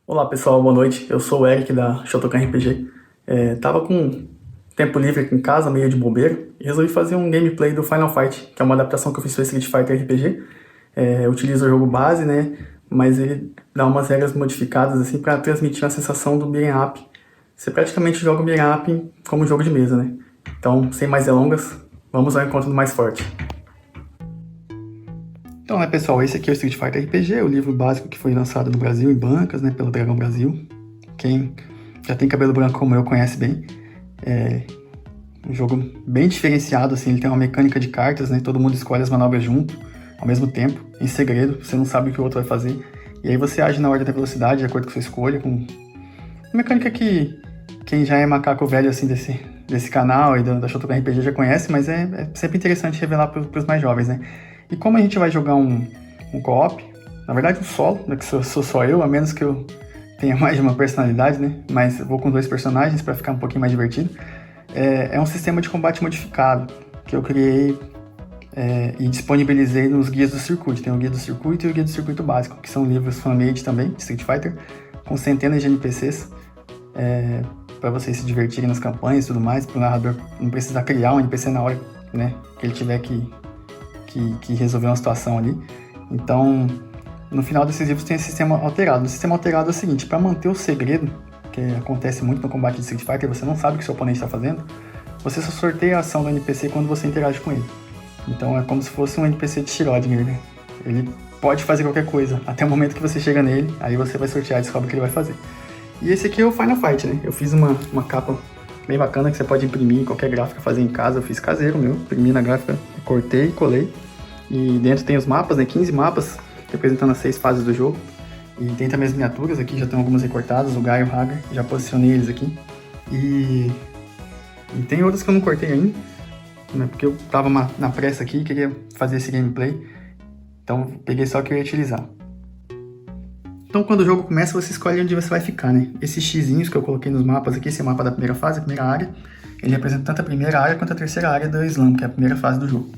Olá pessoal, boa noite. Eu sou o Eric da Shotokan RPG. Tava com tempo livre aqui em casa, meio de bobeira, e resolvi fazer um gameplay do Final Fight, que é uma adaptação que eu fiz para Street Fighter RPG. Eu utilizo o jogo base, né? Mas ele dá umas regras modificadas assim para transmitir a sensação do beat'em up. Você praticamente joga o beat'em up como um jogo de mesa, né? Então, sem mais delongas, vamos ao encontro do mais forte. Então, né, pessoal, esse aqui é o Street Fighter RPG, o livro básico que foi lançado no Brasil em bancas, né, pelo Dragão Brasil. Quem já tem cabelo branco como eu conhece bem. É um jogo bem diferenciado, assim, ele tem uma mecânica de cartas, né, todo mundo escolhe as manobras junto, ao mesmo tempo, em segredo, você não sabe o que o outro vai fazer. E aí você age na ordem da velocidade, de acordo com sua escolha, com uma mecânica que quem já é macaco velho, assim, desse canal e da Shotokan RPG já conhece, mas é sempre interessante revelar para os mais jovens, né. E como a gente vai jogar um co-op, na verdade um solo, né, que sou só eu, a menos que eu tenha mais de uma personalidade, né? Mas eu vou com 2 personagens para ficar um pouquinho mais divertido. É um sistema de combate modificado que eu criei e disponibilizei nos guias do circuito. Tem o guia do circuito e o guia do circuito básico, que são livros fan-made também, de Street Fighter, com centenas de NPCs para vocês se divertirem nas campanhas e tudo mais, para o narrador não precisar criar um NPC na hora, né, que ele tiver que resolver uma situação ali. Então, no final desses livros tem esse sistema alterado. O sistema alterado é o seguinte: para manter o segredo, que acontece muito no combate de Street Fighter, você não sabe o que seu oponente está fazendo, você só sorteia a ação do NPC quando você interage com ele. Então é como se fosse um NPC de Schrödinger, né? Ele pode fazer qualquer coisa, até o momento que você chega nele, aí você vai sortear e descobre o que ele vai fazer. E esse aqui é o Final Fight, né? Eu fiz uma capa bem bacana que você pode imprimir em qualquer gráfica, fazer em casa. Eu fiz caseiro meu, imprimi na gráfica, cortei e colei. E dentro tem os mapas, né? 15 mapas, representando as 6 fases do jogo. E tem também as miniaturas aqui, já tem algumas recortadas, o Guy e o Hagar, já posicionei eles aqui. E tem outras que eu não cortei ainda, né? Porque eu tava na pressa aqui e queria fazer esse gameplay. Então peguei só o que eu ia utilizar. Então quando o jogo começa, você escolhe onde você vai ficar, né? Esses xizinhos que eu coloquei nos mapas aqui, esse é o mapa da primeira fase, a primeira área. Ele representa tanto a primeira área quanto a terceira área do Slam, que é a primeira fase do jogo.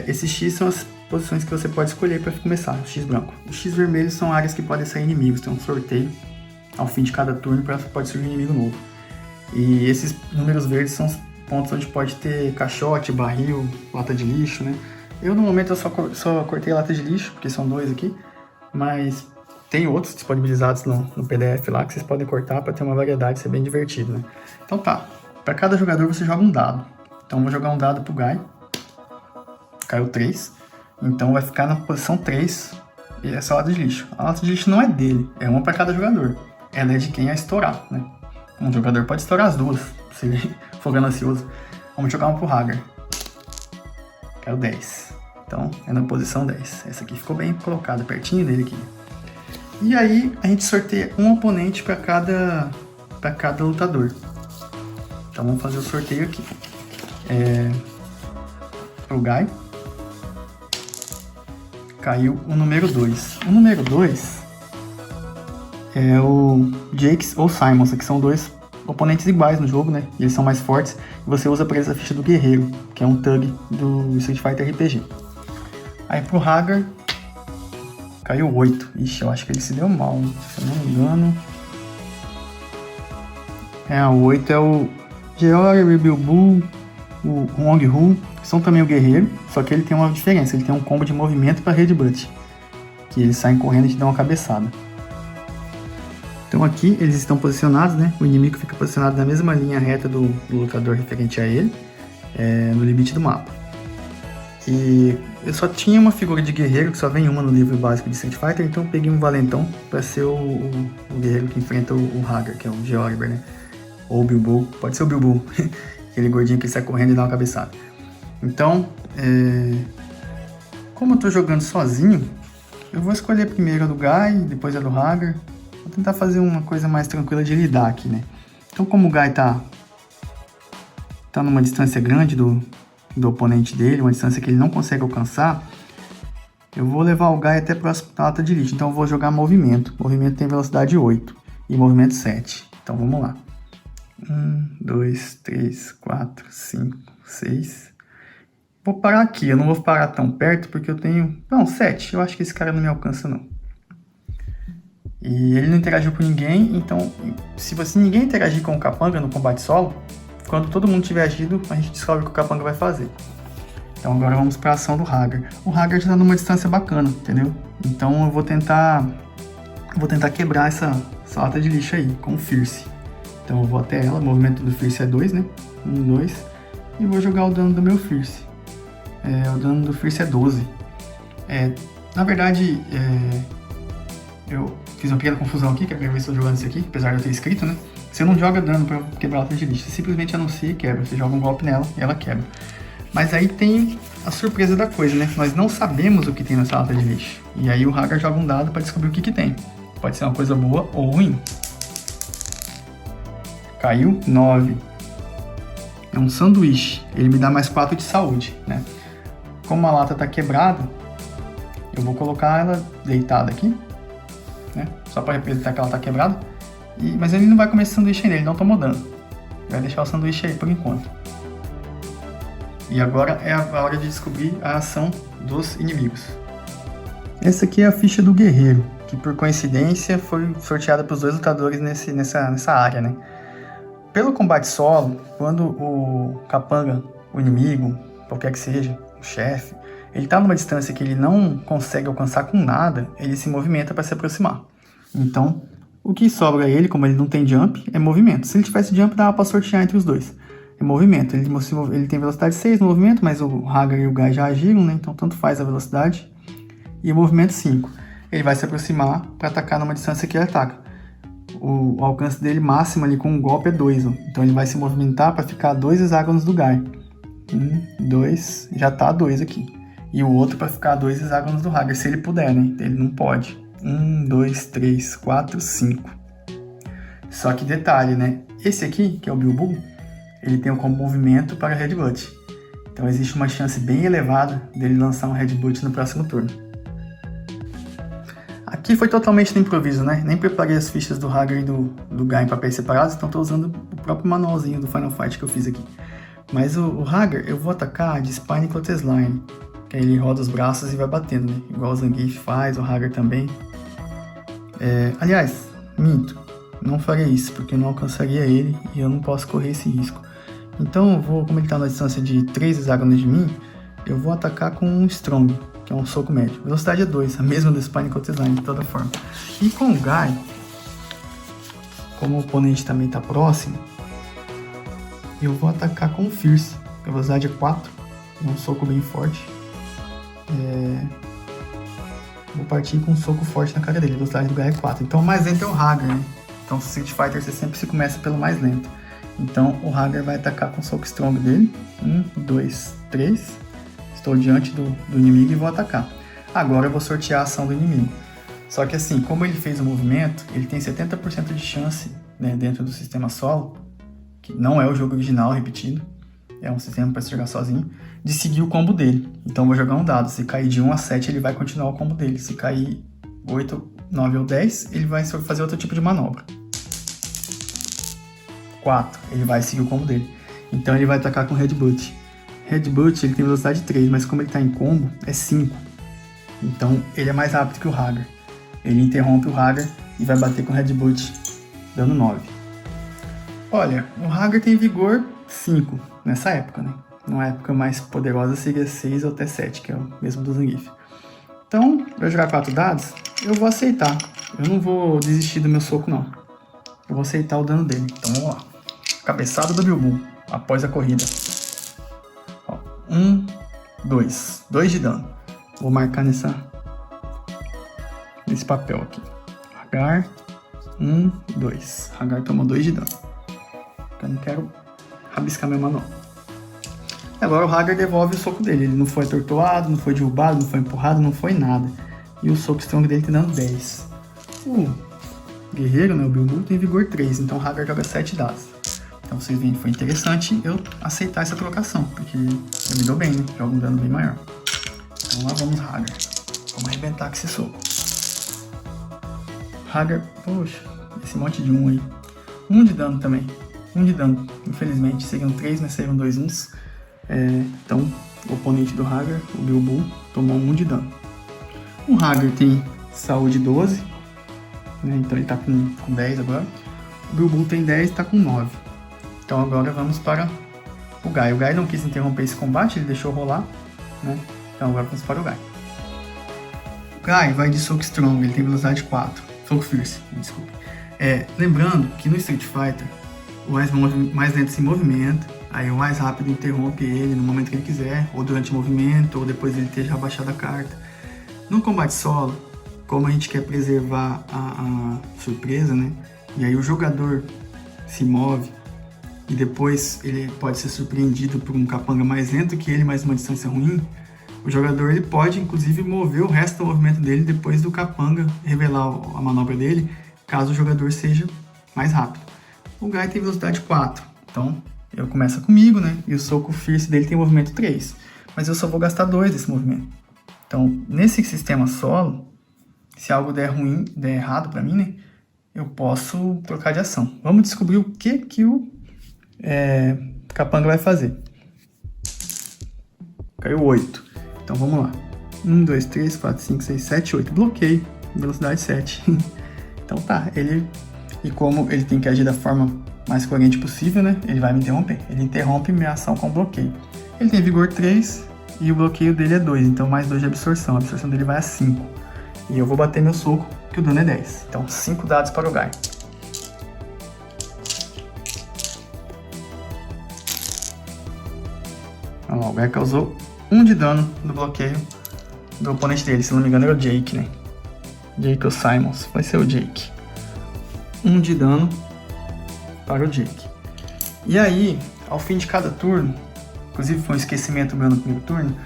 Esses X são as posições que você pode escolher para começar, o X branco. Os X vermelhos são áreas que podem sair inimigos, tem um sorteio ao fim de cada turno para pode surgir um inimigo novo. E esses números verdes são os pontos onde pode ter caixote, barril, lata de lixo, né? Eu no momento eu só cortei lata de lixo, porque são 2 aqui, mas tem outros disponibilizados no PDF lá que vocês podem cortar para ter uma variedade, ser bem divertido, né? Então tá, para cada jogador você joga um dado. Então eu vou jogar um dado pro Guy. Caiu 3, então vai ficar na posição 3 e essa lata de lixo. A lata de lixo não é dele, é uma para cada jogador. Ela é de quem a estourar, né? Um jogador pode estourar as duas, se ele for ganancioso. Vamos jogar uma pro Hagar. Caiu 10. Então é na posição 10. Essa aqui ficou bem colocada, pertinho dele aqui. E aí a gente sorteia um oponente para cada lutador. Então vamos fazer o sorteio aqui. Pro Guy. Caiu o número 2. O número 2 é o Jakes ou Simonson, que são 2 oponentes iguais no jogo, né? Eles são mais fortes. E você usa para eles a ficha do Guerreiro, que é um thug do Street Fighter RPG. Aí pro Hagar, caiu 8. Ixi, eu acho que ele se deu mal, se eu não me engano. O 8 é o George, Bilbu, o Hong Hu, que são também o Guerreiro, só que ele tem uma diferença, ele tem um combo de movimento para Headbutt, que eles saem correndo e te dão uma cabeçada. Então aqui eles estão posicionados, né? O inimigo fica posicionado na mesma linha reta do lutador referente a ele, no limite do mapa. E eu só tinha uma figura de guerreiro, que só vem uma no livro básico de Street Fighter, então eu peguei um valentão para ser o guerreiro que enfrenta o Hagar, que é o Georber, né? Ou o Bilbo, pode ser o Bilbo, aquele gordinho que sai correndo e dá uma cabeçada. Então, como eu tô jogando sozinho, eu vou escolher primeiro a do Guy, depois a do Hagar. Vou tentar fazer uma coisa mais tranquila de lidar aqui, né? Então, como o Guy tá numa distância grande do oponente dele, uma distância que ele não consegue alcançar, eu vou levar o Guy até próximo da lata de lixo. Então, eu vou jogar movimento. Movimento tem velocidade 8 e movimento 7. Então, vamos lá. 1, 2, 3, 4, 5, 6. Vou parar aqui, eu não vou parar tão perto porque eu tenho... Não, 7. Eu acho que esse cara não me alcança, não. E ele não interagiu com ninguém, então se ninguém interagir com o Capanga no combate solo, quando todo mundo tiver agido, a gente descobre o que o Capanga vai fazer. Então agora vamos para a ação do Hagar. O Hagar já está numa distância bacana, entendeu? Então eu vou tentar quebrar essa lata de lixo aí, com o Fierce. Então eu vou até ela, o movimento do Fierce é 2, né? 1, 2. E vou jogar o dano do meu Fierce. O dano do Fierce é 12. Na verdade, eu fiz uma pequena confusão aqui, que é a primeira vez que eu estou jogando isso aqui, apesar de eu ter escrito, né? Você não joga dano para quebrar a lata de lixo, você simplesmente anuncia e quebra. Você joga um golpe nela e ela quebra. Mas aí tem a surpresa da coisa, né? Nós não sabemos o que tem nessa lata de lixo. E aí o Hagar joga um dado para descobrir o que tem. Pode ser uma coisa boa ou ruim. Caiu 9. É um sanduíche. Ele me dá mais 4 de saúde, né? Como a lata está quebrada, eu vou colocar ela deitada aqui, né? Só para representar que ela está quebrada. Mas ele não vai comer esse sanduíche ainda, ele não tomou dano. Vai deixar o sanduíche aí por enquanto. E agora é a hora de descobrir a ação dos inimigos. Essa aqui é a ficha do guerreiro, que por coincidência foi sorteada para os 2 lutadores nessa área, né? Pelo combate solo, quando o Capanga, o inimigo, qualquer que seja, o chefe, ele está numa distância que ele não consegue alcançar com nada, ele se movimenta para se aproximar. Então, o que sobra a ele, como ele não tem jump, é movimento. Se ele tivesse jump, dava para sortear entre os dois. É movimento. Ele tem velocidade 6 no movimento, mas o Hagar e o Guy já agiram, né? Então tanto faz a velocidade. E o movimento 5. Ele vai se aproximar para atacar numa distância que ele ataca. O alcance dele máximo ali com um golpe é 2. Ó. Então ele vai se movimentar para ficar 2 hexágonos do Guy. 1, 2, já tá 2 aqui. E o outro para ficar 2 hexágonos do Hagar, se ele puder, né? Ele não pode. 1, 2, 3, 4, 5. Só que detalhe, né? Esse aqui, que é o Bilbo, ele tem como movimento para Headbutt. Então existe uma chance bem elevada dele lançar um Headbutt no próximo turno. Aqui foi totalmente no improviso, né? Nem preparei as fichas do Hagar e do Guy em papéis separados, então estou usando o próprio manualzinho do Final Fight que eu fiz aqui. Mas o Hagar eu vou atacar de Spine Clothesline, que aí ele roda os braços e vai batendo, né? Igual o Zangief faz, o Hagar também. Aliás, minto, não farei isso, porque eu não alcançaria ele e eu não posso correr esse risco. Então, como ele está na distância de 3 hexágonos de mim, eu vou atacar com um Strong, que é um soco médio. Velocidade é 2, a mesma do Spine Clothesline, de toda forma. E com o Guy, como o oponente também está próximo, eu vou atacar com o Fierce. A velocidade é 4, é um soco bem forte. Vou partir com um soco forte na cara dele, a velocidade do Guy é 4. Então o mais lento é o Hagar, né? Então no Street Fighter você sempre se começa pelo mais lento. Então o Hagar vai atacar com o soco strong dele. 1, 2, 3. Estou diante do inimigo e vou atacar. Agora eu vou sortear a ação do inimigo. Só que assim, como ele fez o movimento, ele tem 70% de chance, né, dentro do sistema solo, que não é o jogo original repetido, é um sistema para se jogar sozinho, de seguir o combo dele. Então eu vou jogar um dado. Se cair de 1 a 7, ele vai continuar o combo dele. Se cair 8, 9 ou 10, ele vai fazer outro tipo de manobra. 4, ele vai seguir o combo dele. Então ele vai atacar com Headbutt. Headbutt, ele tem velocidade 3, mas como ele está em combo, é 5. Então ele é mais rápido que o Hagar. Ele interrompe o Hagar e vai bater com Headbutt, dando 9. Olha, o Hagar tem vigor 5 nessa época, né? Numa época mais poderosa seria 6 ou até 7, que é o mesmo do Zangief. Então, para jogar 4 dados, eu vou aceitar. Eu não vou desistir do meu soco, não. Eu vou aceitar o dano dele. Então vamos lá. Cabeçada do Bilbo, após a corrida. 1, 2. 2 de dano. Vou marcar nesse papel aqui. Hagar. 1, 2. Hagar tomou 2 de dano. Eu não quero rabiscar meu manual. Agora o Hagar devolve o soco dele. Ele não foi atordoado, não foi derrubado, não foi empurrado, não foi nada. E o soco strong dele tá dando 10. O guerreiro, né, o Bilbo, tem vigor 3. Então o Hagar joga 7 dados. Então vocês veem que foi interessante eu aceitar essa trocação. Porque eu me dou bem, né? Joga um dano bem maior. Então lá vamos, Hagar. Vamos arrebentar com esse soco. Hagar, poxa, esse monte de 1 aí. 1 de dano também. 1 de dano, infelizmente. Seriam 3, mas seriam 2 uns. Então, o oponente do Hagar, o Bilbo, tomou 1 de dano. O Hagar tem saúde 12. né? Então ele tá com 10 agora. O Bilbo tem 10 e tá com 9. Então agora vamos para o Guy. O Guy não quis interromper esse combate, ele deixou rolar, né? Então agora vamos para o Guy. O Guy vai de Soco Strong, ele tem velocidade 4. Soco Fierce, desculpa. Lembrando que no Street Fighter, o mais lento se movimenta, aí o mais rápido interrompe ele no momento que ele quiser, ou durante o movimento, ou depois ele esteja abaixado a carta. No combate solo, como a gente quer preservar a surpresa, né? E aí o jogador se move e depois ele pode ser surpreendido por um capanga mais lento que ele, mais uma distância ruim. O jogador ele pode, inclusive, mover o resto do movimento dele depois do capanga revelar a manobra dele, caso o jogador seja mais rápido. O Guy tem velocidade 4, então ele começa comigo, né? E o soco Fierce dele tem movimento 3, mas eu só vou gastar 2 desse movimento. Então, nesse sistema solo, se algo der ruim, der errado pra mim, né? Eu posso trocar de ação. Vamos descobrir o que o capanga vai fazer. Caiu 8. Então vamos lá. 1, 2, 3, 4, 5, 6, 7, 8. Bloqueio. Velocidade 7. Então tá. E como ele tem que agir da forma mais coerente possível, né? Ele vai me interromper. Ele interrompe minha ação com bloqueio. Ele tem vigor 3 e o bloqueio dele é 2. Então mais 2 de absorção. A absorção dele vai a 5. E eu vou bater meu soco, que o dano é 10. Então 5 dados para o Guy. Olha lá, o Guy causou 1 de dano do bloqueio do oponente dele. Se não me engano era o Jake, né? Jake ou Simons. Vai ser o Jake. 1 de dano para o Jake. E aí, ao fim de cada turno, inclusive foi um esquecimento meu no primeiro turno,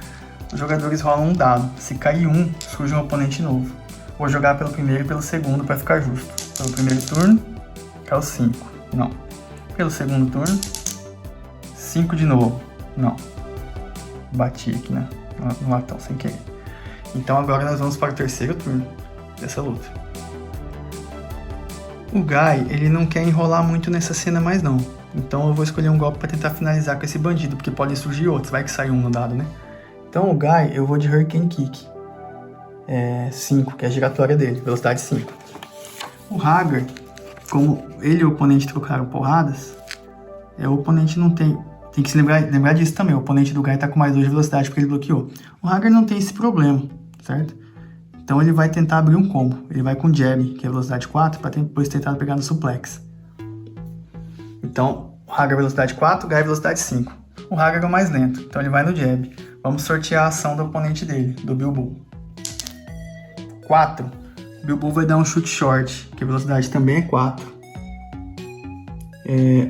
os jogadores rolam um dado. Se cair 1, surge um oponente novo. Vou jogar pelo primeiro e pelo segundo para ficar justo. Pelo primeiro turno, caiu 5. Não. Pelo segundo turno, 5 de novo. Não. Bati aqui no latão sem querer. Então agora nós vamos para o terceiro turno dessa luta. O Guy, ele não quer enrolar muito nessa cena mais não. Então eu vou escolher um golpe para tentar finalizar com esse bandido, porque podem surgir outros, vai que sai um no dado, né? Então o Guy, eu vou de Hurricane Kick. 5, que é a giratória dele, velocidade 5. O Hagar, como ele e o oponente trocaram porradas, o oponente não tem... Tem que se lembrar disso também, o oponente do Guy tá com mais 2 de velocidade porque ele bloqueou. O Hagar não tem esse problema, certo? Então ele vai tentar abrir um combo. Ele vai com Jab, que é velocidade 4, para depois tentar pegar no suplex. Então, o Hagar velocidade 4, o Guy velocidade 5. O Hagar é o mais lento, então ele vai no Jab. Vamos sortear a ação do oponente dele, do Bilbo. 4. O Bilbo vai dar um chute short, que a velocidade também é 4.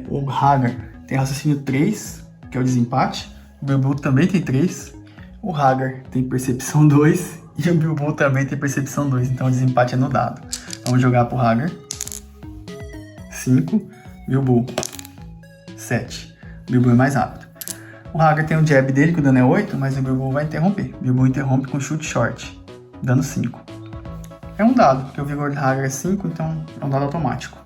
O Hagar tem raciocínio 3, que é o desempate. O Bilbo também tem 3. O Hagar tem percepção 2. E o Bilbo também tem percepção 2. Então o desempate é no dado. Vamos jogar pro Hagar. 5. Bilbo 7. O Bilbo é mais rápido. O Hagar tem o jab dele, que o dano é 8, mas o Bilbo vai interromper. O Bilbo interrompe com chute short, dano 5. É um dado, porque o vigor do Hagar é 5, então é um dado automático.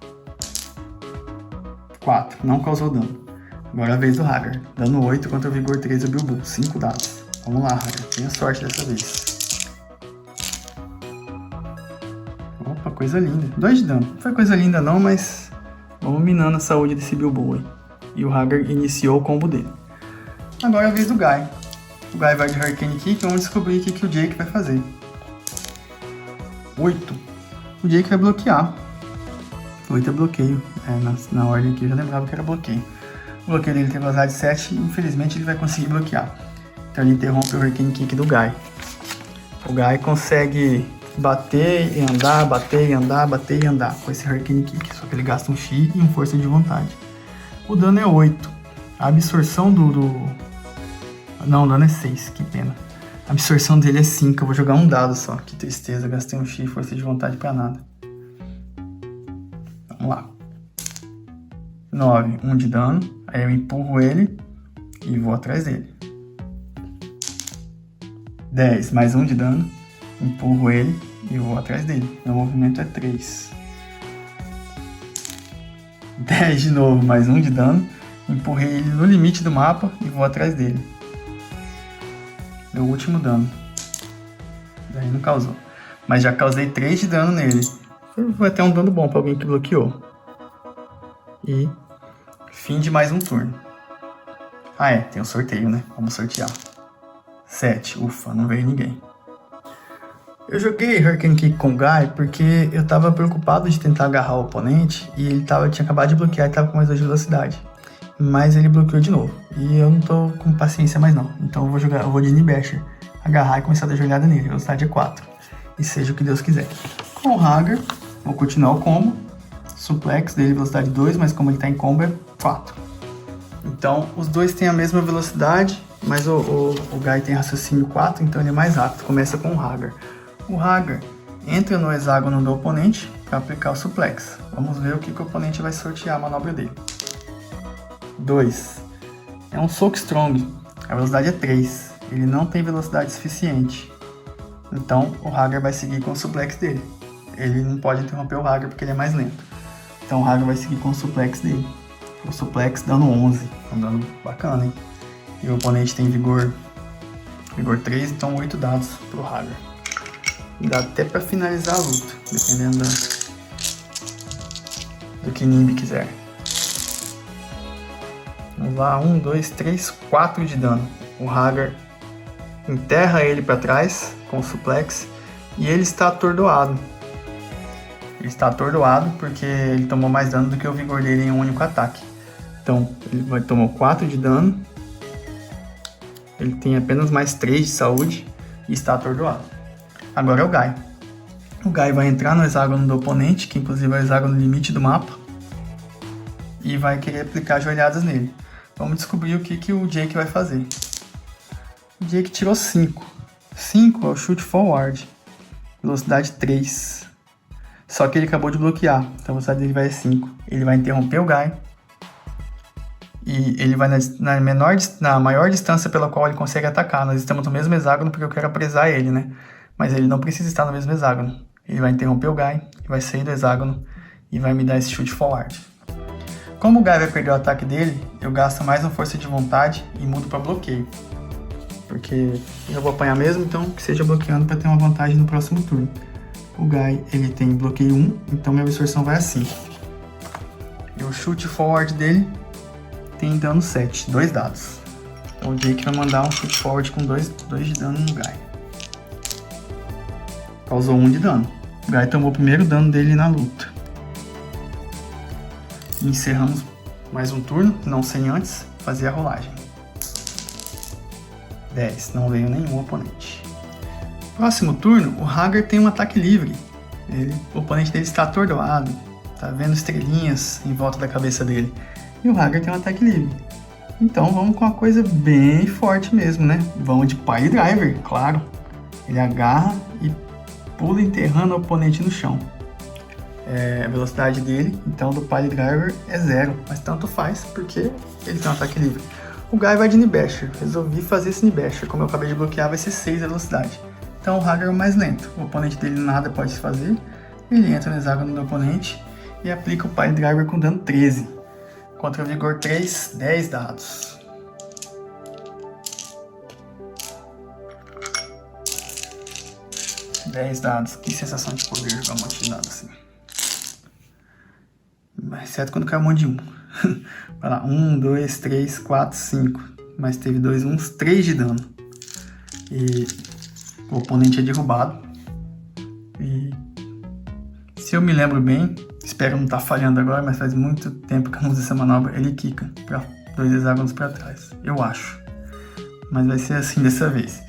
4. Não causou dano. Agora é a vez do Hagar. Dano 8 contra o vigor 3 do Bilbo. 5 dados. Vamos lá, Hagar. Tenha sorte dessa vez. Opa, coisa linda. 2 de dano. Não foi coisa linda não, mas vamos minando a saúde desse Bilbo aí. E o Hagar iniciou o combo dele. Agora é a vez do Guy. O Guy vai de Hurricane Kick e vamos descobrir o que o Jake vai fazer. 8. O Jake vai bloquear. 8 é bloqueio. Na ordem aqui eu já lembrava que era bloqueio. O bloqueio dele tem velocidade 7 e infelizmente ele vai conseguir bloquear. Então ele interrompe o Hurricane Kick do Guy. O Guy consegue bater e andar, bater e andar, bater e andar com esse Hurricane Kick. Só que ele gasta um Chi e um força de vontade. O dano é 8. A absorção Não, o dano é 6, que pena. A absorção dele é 5, eu vou jogar um dado só. Que tristeza, gastei um Chi e força de vontade pra nada. Vamos lá. 9, 1 de dano. Aí eu empurro ele e vou atrás dele. 10, mais 1 de dano. Empurro ele e vou atrás dele. Meu movimento é 3. 10 de novo, mais 1 de dano. Empurrei ele no limite do mapa e vou atrás dele. Meu último dano. Daí não causou. Mas já causei 3 de dano nele. Vai ter um dano bom pra alguém que bloqueou. E fim de mais um turno. Ah tem o sorteio, né? Vamos sortear. 7, ufa, não veio ninguém. Eu joguei Hurricane Kick com o Guy porque eu tava preocupado de tentar agarrar o oponente e ele tinha acabado de bloquear e tava com mais 2 de velocidade. Mas ele bloqueou de novo. E eu não tô com paciência mais não. Então eu vou de Knee-Basher. Agarrar e começar a dar joelhada nele. Velocidade é 4. E seja o que Deus quiser. Com o Hagar, vou continuar o combo. Suplex dele, velocidade 2, mas como ele tá em combo é 4. Então, os dois têm a mesma velocidade, mas o Guy tem raciocínio 4, então ele é mais rápido. Começa com o Hagar. O Hagar entra no hexágono do oponente para aplicar o suplex. Vamos ver o que o oponente vai sortear a manobra dele. 2. É um Soak Strong. A velocidade é 3. Ele não tem velocidade suficiente. Então, o Hagar vai seguir com o suplex dele. Ele não pode interromper o Hagar porque ele é mais lento. Então, o Hagar vai seguir com o suplex dele. O suplex dando 11. É um dano bacana, hein? E o oponente tem vigor 3, então 8 dados pro Hagar. Dá até pra finalizar a luta, dependendo do que Nimbi quiser. Vamos lá, 1, 2, 3, 4 de dano. O Hagar enterra ele pra trás com o suplex e ele está atordoado. Ele está atordoado porque ele tomou mais dano do que o vigor dele em um único ataque. Então, ele tomou 4 de dano. Ele tem apenas mais 3 de saúde e está atordoado. Agora é o Guy. O Guy vai entrar no hexágono do oponente, que inclusive é o hexágono limite do mapa, e vai querer aplicar joelhadas nele. Vamos descobrir o que o Jake vai fazer. O Jake tirou 5. 5 é o Shoot Forward. Velocidade 3. Só que ele acabou de bloquear, então a velocidade dele vai 5. Ele vai interromper o Guy. E ele vai na maior distância pela qual ele consegue atacar. Nós estamos no mesmo hexágono porque eu quero apresar ele, né? Mas ele não precisa estar no mesmo hexágono. Ele vai interromper o Guy, vai sair do hexágono e vai me dar esse chute forward. Como o Guy vai perder o ataque dele, eu gasto mais uma força de vontade e mudo para bloqueio. Porque eu vou apanhar mesmo, então que seja bloqueando para ter uma vantagem no próximo turno. O Guy, ele tem bloqueio 1, então minha absorção vai a 5. E o chute forward dele tem dano 7, 2 dados. Então o Jake vai mandar um chute forward com 2 de dano no Guy. Causou 1 de dano. O Guy tomou o primeiro dano dele na luta. E encerramos mais um turno, não sem antes fazer a rolagem. 10, não veio nenhum oponente. Próximo turno, o Hagar tem um ataque livre. O oponente dele está atordoado, tá vendo estrelinhas em volta da cabeça dele. E o Hagar tem um ataque livre. Então vamos com uma coisa bem forte mesmo, né? Vamos de Pile Driver, claro. Ele agarra e pula enterrando o oponente no chão. A velocidade dele, então, do Pile Driver é 0. Mas tanto faz, porque ele tem um ataque livre. O Guy vai de Knee-Basher. Resolvi fazer esse Knee-Basher. Como eu acabei de bloquear, vai ser 6 a velocidade. Então o Hagar é o mais lento. O oponente dele nada pode fazer. Ele entra no hexágono do oponente e aplica o Pile Driver com dano 13. Contra vigor 3, 10 dados. Que sensação de poder jogar um monte de dados assim. Exceto quando cai um monte de 1. Vai lá, 1, 2, 3, 4, 5. Mas teve 2 1s, 3 de dano. E o oponente é derrubado. E se eu me lembro bem, espero não estar falhando agora, mas faz muito tempo que eu não uso essa manobra, ele quica para 2 hexágonos para trás. Eu acho. Mas vai ser assim dessa vez.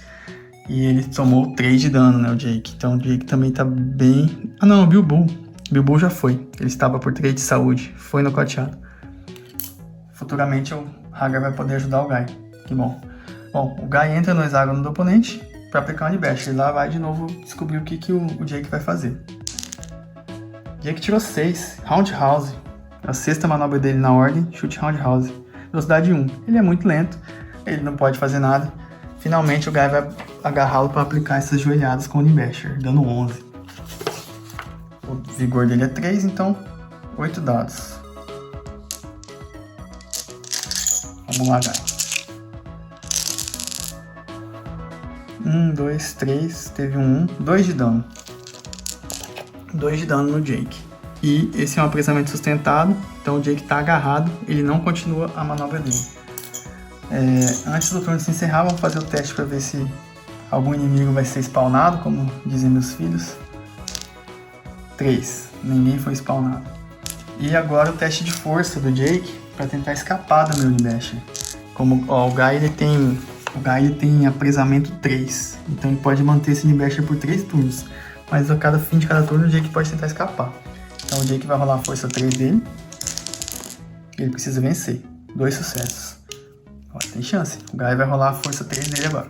E ele tomou 3 de dano, né, o Jake. Então o Jake também tá bem... Ah não, o Bilbo. Bilbo já foi. Ele estava por 3 de saúde. Foi nocauteado. Futuramente o Hagar vai poder ajudar o Guy. Que bom. Bom, o Guy entra no hexágono do oponente para aplicar um Knee-Basher. E lá vai de novo descobrir o que o Jake vai fazer. Jake tirou 6. Roundhouse. A 6ª manobra dele na ordem. Chute Roundhouse. Velocidade 1. Ele é muito lento. Ele não pode fazer nada. Finalmente o Guy vai agarrá-lo para aplicar essas joelhadas com o Knee-Basher, dando 11. O vigor dele é 3, então 8 dados. Vamos lá, Guy. 1, 2, 3, teve um 1, 2 de dano. 2 de dano no Jake. E esse é um apresamento sustentado, então o Jake está agarrado, ele não continua a manobra dele. Antes do turno se encerrar, vamos fazer o teste para ver se algum inimigo vai ser spawnado, como dizem meus filhos. 3, ninguém foi spawnado. E agora o teste de força do Jake para tentar escapar do meu Unibasher. Como o Guy ele tem apresamento 3, então ele pode manter esse Unibasher por 3 turnos. Mas a cada fim de cada turno o Jake pode tentar escapar. Então o Jake vai rolar a força 3 dele. Ele precisa vencer. 2 sucessos. Ó, tem chance. O Guy vai rolar a força 3 dele agora.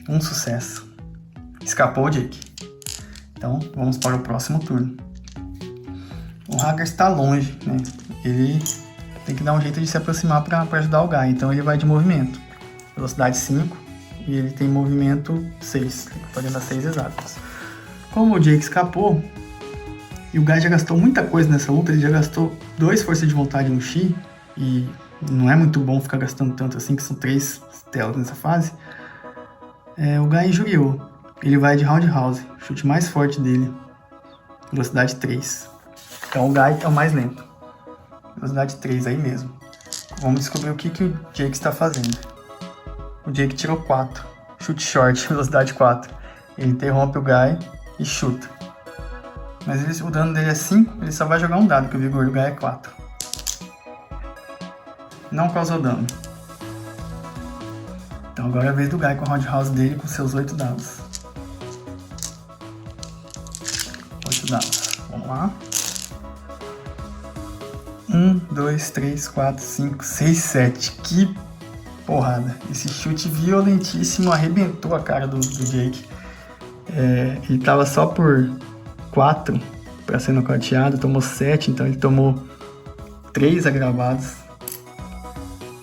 1 sucesso. Escapou o Jake. Então vamos para o próximo turno. O Hagar está longe, né? Ele tem que dar um jeito de se aproximar para ajudar o Guy. Então ele vai de movimento. Velocidade 5. E ele tem movimento 6. Pode andar 6 exatos. Como o Jake escapou, e o Guy já gastou muita coisa nessa luta, ele já gastou 2 forças de vontade no Chi, e não é muito bom ficar gastando tanto assim, que são 3 telas nessa fase. O Guy injuriou. Ele vai de Roundhouse, chute mais forte dele, velocidade 3. Então o Guy é o mais lento. Velocidade 3 aí mesmo. Vamos descobrir o que o Jake está fazendo. O Jake tirou 4. Chute short, velocidade 4. Ele interrompe o Guy e chuta. Mas o dano dele é 5, ele só vai jogar um dado, que o vigor do Guy é 4. Não causou dano. Então agora é a vez do Guy com a Roundhouse dele com seus 8 dados. 8 dados. Vamos lá. 1, 2, 3, 4, 5, 6, 7. Que porrada. Esse chute violentíssimo arrebentou a cara do Jake. Ele tava só por 4 para ser nocauteado, tomou 7, então ele tomou 3 agravados.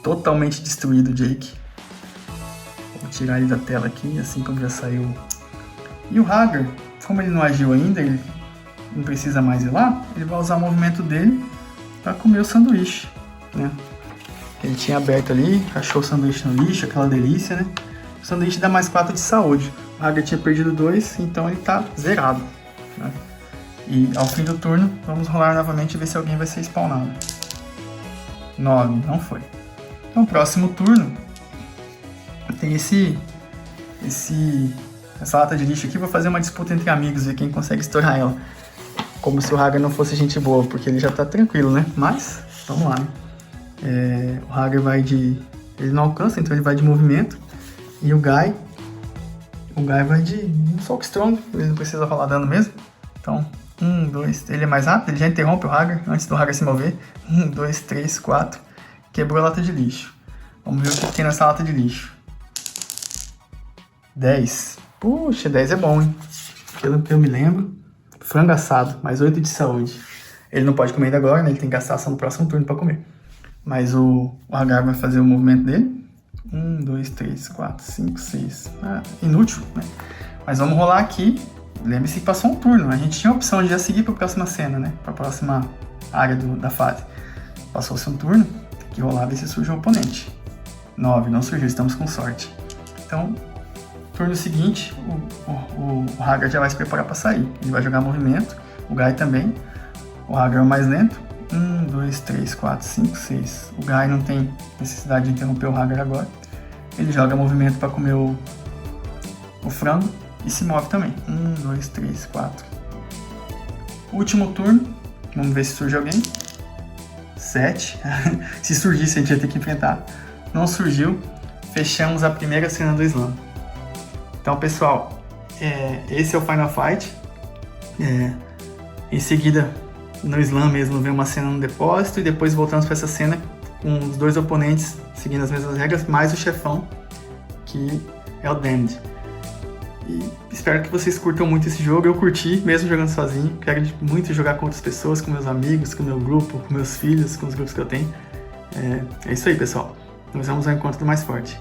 Totalmente destruído o Jake. Vou tirar ele da tela aqui, assim como já saiu. E o Hagar, como ele não agiu ainda, ele não precisa mais ir lá, ele vai usar o movimento dele para comer o sanduíche, né? Ele tinha aberto ali, achou o sanduíche no lixo, aquela delícia, né? O sanduíche dá mais 4 de saúde. O Hagar tinha perdido 2, então ele tá zerado, né? E ao fim do turno, vamos rolar novamente e ver se alguém vai ser spawnado. 9, não foi. Então, próximo turno, tem essa lata de lixo aqui. Vou fazer uma disputa entre amigos, ver quem consegue estourar ela. Como se o Hagar não fosse gente boa, porque ele já tá tranquilo, né? Mas, vamos lá, né? O Hagar vai de... Ele não alcança, então ele vai de movimento. E o Guy vai de um soco strong, ele não precisa rolar dano mesmo. Então, 1, 2, ele é mais rápido, ele já interrompe o Hagar antes do Hagar se mover. 1, 2, 3, 4, quebrou a lata de lixo. Vamos ver o que tem nessa lata de lixo. 10. Puxa, 10 é bom, hein? Pelo que eu me lembro, frango assado, mais 8 de saúde. Ele não pode comer ainda agora, né? Ele tem que gastar só no próximo turno para comer. Mas o Hagar vai fazer o movimento dele. 1, 2, 3, 4, 5, 6. Inútil, né? Mas vamos rolar aqui. Lembre-se que passou um turno. A gente tinha a opção de já seguir para a próxima cena, né? Para a próxima área da fase. Passou-se um turno. Tem que rolar, ver se surge um oponente. 9, não surgiu, estamos com sorte. Então, turno seguinte, o Hagar já vai se preparar para sair. Ele vai jogar movimento. O Guy também. O Hagar é o mais lento. 1, 2, 3, 4, 5, 6. O Guy não tem necessidade de interromper o Hagar agora. Ele joga movimento para comer o frango e se move também. 1, 2, 3, 4. Último turno. Vamos ver se surge alguém. 7. Se surgisse, a gente ia ter que enfrentar. Não surgiu. Fechamos a primeira cena do slam. Então, pessoal, esse é o Final Fight. Em seguida, no slam mesmo, vem uma cena no depósito e depois voltamos para essa cena com os 2 oponentes seguindo as mesmas regras, mais o chefão, que é o Damned. E espero que vocês curtam muito esse jogo. Eu curti, mesmo jogando sozinho. Quero muito jogar com outras pessoas, com meus amigos, com meu grupo, com meus filhos, com os grupos que eu tenho. É isso aí, pessoal. Nos vemos ao encontro do mais forte.